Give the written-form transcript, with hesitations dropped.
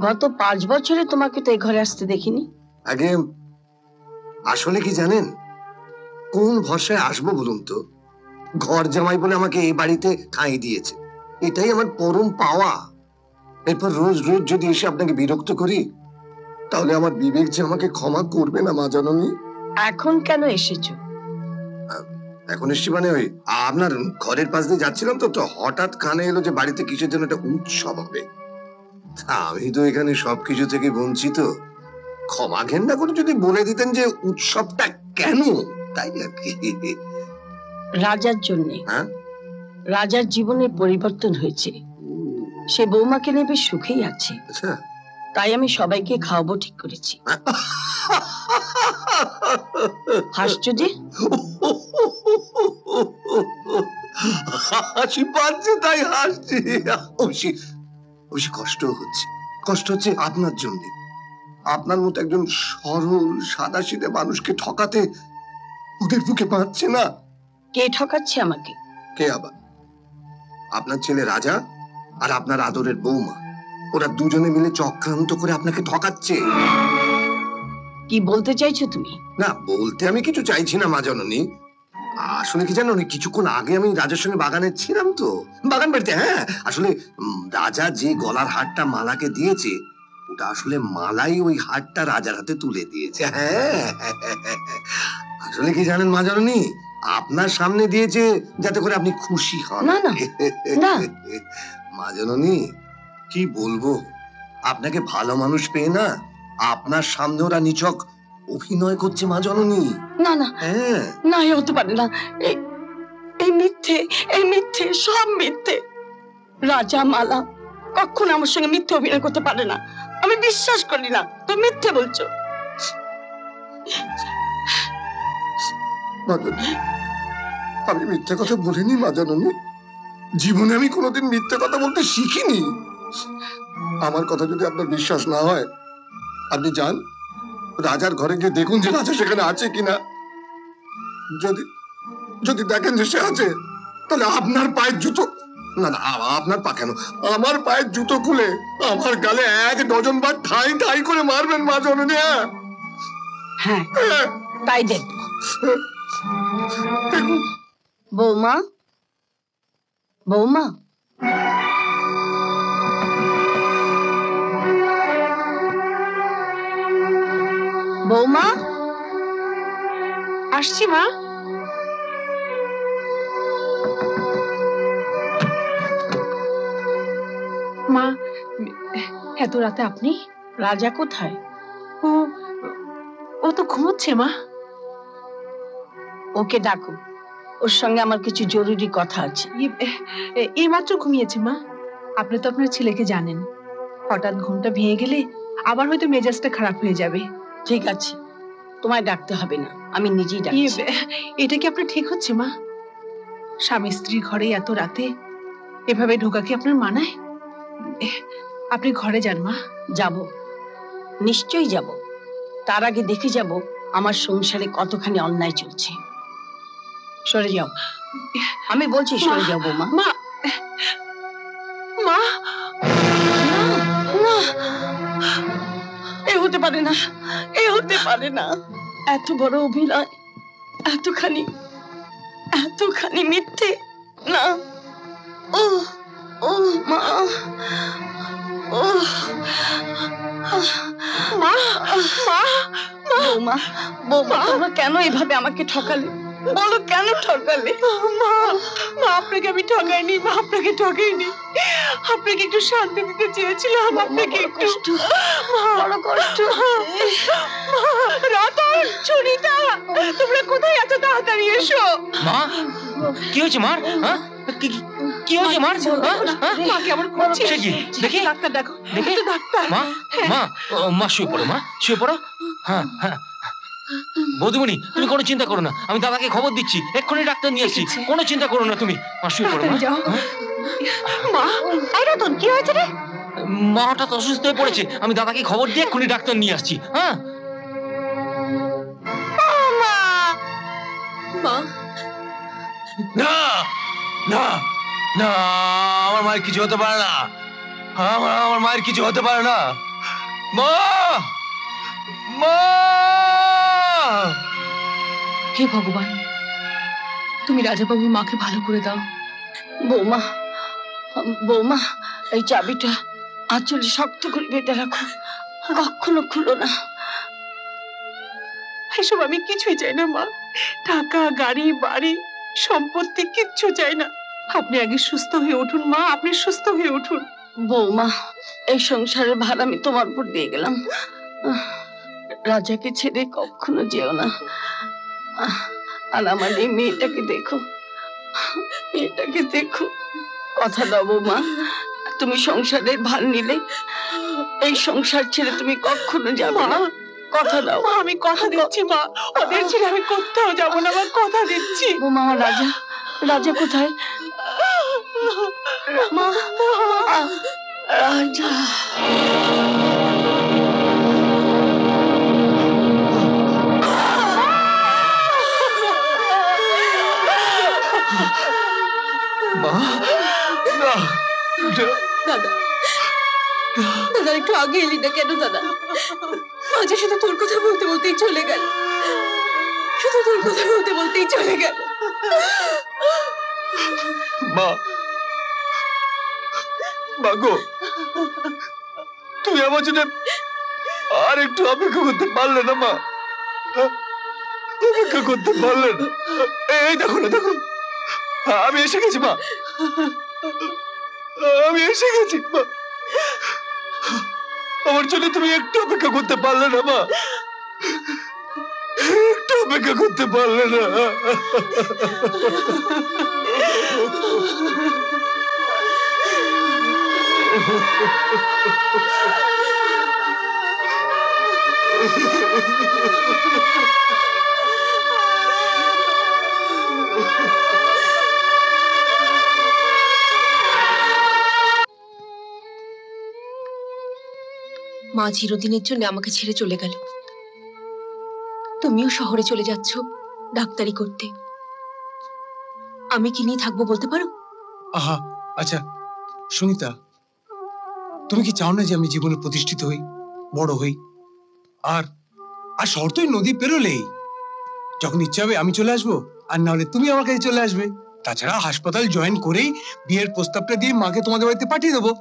গত 5 বছরে তোমাকে তো এই ঘরে আসতে দেখিনি। আগে আসলে কি জানেন, কোন ভরসায় আসবো বলুন তো? ঘর জামাই বলে আমাকে এই বাড়িতে ঠাঁই দিয়েছে, এটাই আমার পরম পাওয়া। এরপর রোজ রোজ যদি এসে আপনাকে বিরক্ত করি, তাহলে আমার বিবেক যে আমাকে ক্ষমা করবে না মা জননী। এখন কেন এসেছো? এখন এসছি মানে ওই আপনার ঘরের পাশ দিয়ে যাচ্ছিলাম তো তো হঠাৎ কানে এলো যে বাড়িতে কিসের জন্য একটা উৎসব হবে। আমি তো এখানে সবকিছু থেকে বঞ্চিত। ক্ষমা ঘেন্না করে যদি বলে দিতেন যে উৎসবটা কেন, তাই আর কি। রাজার জন্য। হ্যাঁ, রাজার জীবনে পরিবর্তন হয়েছে, সে বৌমাকে নেবে সুখেই আছে। আচ্ছা, তাই আমি সবাইকে খাওয়াবো ঠিক করেছি। হাসছো যে? হাসি পাচ্ছে তাই হাসছি। অবশ্যই অবশ্যই কষ্ট হচ্ছে, কষ্ট হচ্ছে আপনার জন্য। আপনার মতো একজন সরল সাদাসিধে মানুষকে ঠকাতে ওদের বুকে পাচ্ছে না। কে ঠকাচ্ছে আমাকে? কে আবার? আপনার ছেলে রাজা আর আপনার আদরের বৌমা, ওরা দুজনে মিলে চক্রান্ত করে আপনাকে ঠকাচ্ছে। কি বলতে চাইছো তুমি? না, বলতে আমি কিছু চাইছি না মা জননী। আসলে কি জানো, কিছুক্ষণ আগে আমি রাজার সঙ্গে বাগানে ছিলাম তো, বাগান বাড়িতে। হ্যাঁ, আসলে রাজা যে গলার হারটা মালাকে দিয়েছে, ওটা আসলে মালাই ওই হারটা রাজার হাতে তুলে দিয়েছে। হ্যাঁ, আসলে কি জানেন মা জননী, আপনার সামনে দিয়েছে যাতে করে আপনি খুশি হন। না না না, মা জননী কি বলবো, আপনাকে ভালো মানুষ পেয়ে না আপনার সামনে ওরা নিছক অভিনয় করছে মা জননী। না না হ্যাঁ, না, এ হতে পারে না। এই মিথ্যে, এই মিথ্যে, সব মিথ্যে। রাজা মালা কখনো আমার সঙ্গে মিথ্যে অভিনয় করতে পারে না। আমি বিশ্বাস করি না, তুমি মিথ্যে বলছো। আমি মিথ্যে কথা বলিনি মা জননী। জীবনে আমি কোনোদিন মিথ্যে কথা বলতে শিখিনি। আমার কথা যদি আপনার বিশ্বাস না হয়, আপনি যান রাজার ঘরে গিয়ে দেখুন যে রাজা সেখানে আছে কিনা। যদি যদি দেখেন যে সে আছে, তাহলে আপনার পায়ের জুতো, না না আপনার পা কেন, আমার পায়ের জুতো খুলে আমার গালে 1 ডজন বার ঠাই ঠাই করে মারবেন মা জননী। হ্যাঁ, তাই দেখবো। দেখুন। বৌমা, বৌমা, বৌমা, আসছি মা। মা, এত রাতে আপনি? রাজা কোথায়? ও ও তো ঘুমোচ্ছে মা। ওকে ডাকো, ওর সঙ্গে আমার কিছু জরুরি কথা আছে। এই মাত্র ঘুমিয়েছে মা। আপনি তো আপনার ছেলেকে জানেন, হঠাৎ ঘুমটা ভেঙে গেলে আবার হয়তো মেজাজটা খারাপ হয়ে যাবে। ঠিক আছে, তোমায় ডাকতে হবে না, আমি নিজেই ডাকছি। এটা কি আপনার ঠিক হচ্ছে মা? স্বামী স্ত্রী ঘরে এত রাতে এভাবে ঢোকা কি আপনার মানায়? আপনি ঘরে যান মা। যাব, নিশ্চয়ই যাব। তার আগে দেখে যাব আমার সংসারে কতখানি অন্যায় চলছে। সরে যাও, আমি বলছি সরে যাও বৌমা। মা, মা, না, এ হতে পারে না, এ হতে পারে না। এত বড় অভিনয়, এতখানি এতখানি মিথ্যে, না। ও ও মা, ও মা, মা, বৌমা, বৌমা, তোমরা কেন এভাবে আমাকে ঠকালে? বলো কেন ঠকালে? মা, মা আপনাকে আমি ঠকাইনি, মা আপনাকে ঠকাইনি। আপনাকে একটু শান্তি দিতে চেয়েছিলাম, আপনাকে একটু। বড় কষ্ট। রতন, সুনিতা, তোমরা কোথায় আছো? তাড়াতাড়ি এসো। মা, কি হয়েছে মার? হ্যাঁ, কি হয়েছে মার? মা কেমন করছে? সে কি? দেখি ডাক্তার ডাকো, দেখি। ডাক্তার। মা, মা, মা শুয়ে পড়ো, মা শুয়ে পড়ো। হ্যাঁ হ্যাঁ, বৌদিমণি তুমি কোনো চিন্তা করো না, আমি দাদাকে খবর দিচ্ছি, এক্ষুনি ডাক্তার নিয়ে আসছি। কোনো চিন্তা করো না তুমি, মা শুয়ে পড়ো। মা, এই রতন কি হয়েছে রে? মা হঠাৎ অসুস্থ হয়ে পড়েছে, আমি দাদাকে খবর দিয়ে এক্ষুনি ডাক্তার নিয়ে আসছি। হ্যাঁ মা, না না না, আমার মায়ের কিছু হতে পারে না। আমার মায়ের কিছু হতে পারে না। মা মা হে ভগবান, তুমি রাজাবাবুর মাকে ভালো করে দাও। বৌমা, বৌমা, এই চাবিটা আঁচলে শক্ত করে বেঁধে রাখো, কখনো খুলো না। এসব আমি কিছুই চাই না মা। টাকা, গাড়ি, বাড়ি, সম্পত্তি কিচ্ছু চাই না। আপনি আগে সুস্থ হয়ে উঠুন মা, আপনি সুস্থ হয়ে উঠুন। বৌমা, এই সংসারের ভার আমি তোমার উপর দিয়ে গেলাম। রাজাকে ছেড়ে কখনো যেও না। আর আমার এই মেয়েটাকে দেখো, মেয়েটাকে দেখো। কথা দাও বৌমা, তুমি সংসারের ভার নিলে এই সংসার ছেড়ে তুমি কখনো যাবে না। কথা দাও। মা, আমি কথা দিচ্ছি মা, ওদের ছেড়ে আমি কোথাও যাব না মা, কথা দিচ্ছি। বৌমা, আমার রাজা, রাজা কোথায়? মা, রাজা। মা না দাদা, দাদা একটু আগে এলি না কেন দাদা? মাঝে শুধু তোর কথা বলতে বলতেই চলে গেল, শুধু তোর কথা বলতে বলতেই চলে গেল। মা মা গো, তুমি আমার জন্য আর একটু অপেক্ষা করতে পারলে না মা? অপেক্ষা করতে পারলে না? এই দেখো না, দেখো আমি এসে গেছি মা, আমি এসে গেছি মা। আমার জন্য তুমি একটু অপেক্ষা করতে পারলে না মা? একটু অপেক্ষা করতে পারলে না? মা চিরদিনের জন্য আমাকে ছেড়ে চলে গেল। তুমিও শহরে চলে যাচ্ছ ডাক্তারি করতে। আমি কি নিয়ে থাকবো বলতে পারো? আহা, আচ্ছা সুনিতা, তুমি কি চাও না যে আমি জীবনে প্রতিষ্ঠিত হই, বড় হই? আর আর শহর তো ওই নদী পেরোলেই, যখন ইচ্ছা হবে আমি চলে আসবো, আর না হলে তুমি আমার কাছে চলে আসবে। তাছাড়া হাসপাতাল জয়েন করেই বিয়ের প্রস্তাবটা দিয়ে মাকে তোমাদের বাড়িতে পাঠিয়ে দেবো।